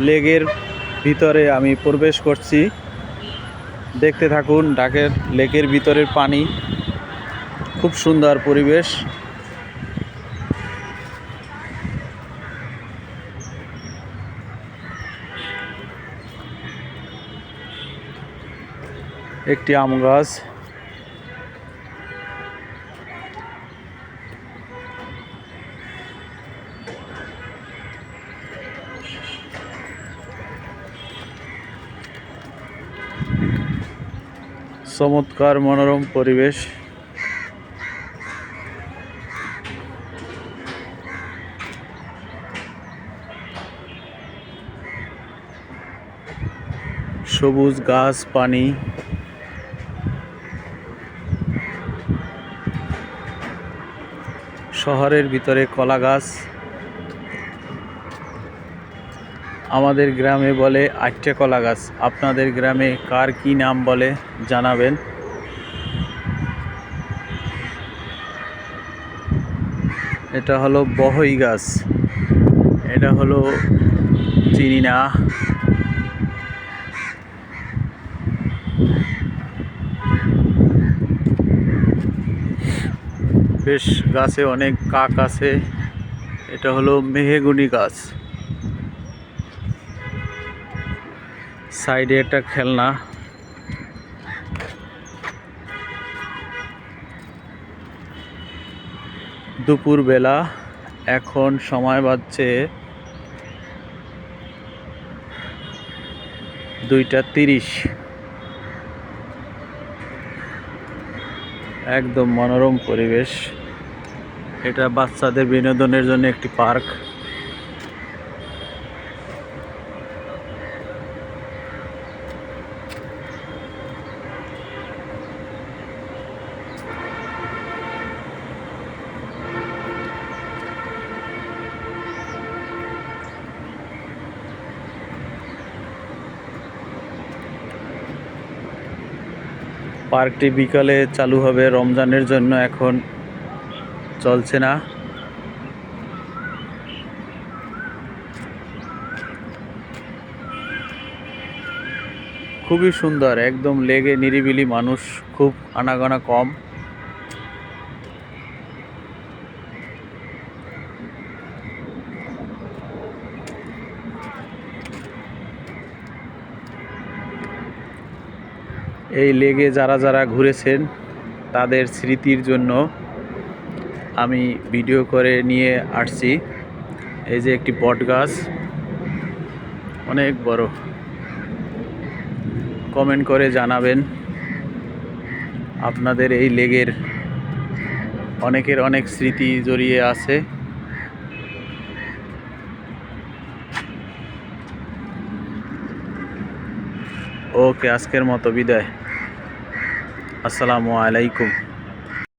লেকের ভিতরে আমি প্রবেশ করছি। দেখতে থাকুন লেকের ভিতরের পানি, খুব সুন্দর পরিবেশ। একটি আম গাছ, চমৎকার মনোরম পরিবেশ। সবুজ গাছ, পানি, শহরের ভিতরে কলা গাছ। আমাদের গ্রামে বলে আটটা কলা গাছ। আপনাদের গ্রামে কার কি নাম বলে জানাবেন। এটা হলো বহই গাছ, এটা হলো চিনি না। বেশ গাছে অনেক কাক আছে। এটা হলো মেহগনি গাছ। সাইডে একটা খেলনা। দুপুর বেলা, এখন সময় বাজছে 2:30। একদম মনোরম পরিবেশ। এটা বাচ্চাদের বিনোদনের জন্য একটি পার্ক। পার্কটি বিকালে চালু হবে, রমজানের জন্য এখন চলছে না। খুবই সুন্দর, একদম লেগে নিরিবিলি, মানুষ খুব আনাগোনা কম। এই লেগে যারা যারা ঘুরেছেন তাদের স্মৃতির জন্য আমি ভিডিও করে নিয়ে আসছি। এই যে একটি বট গাছ, অনেক বড়। কমেন্ট করে জানাবেন আপনাদের এই লেগের অনেকের অনেক স্মৃতি জড়িয়ে আছে। ওকে, আজকের মতো বিদায়। আসসালামু আলাইকুম।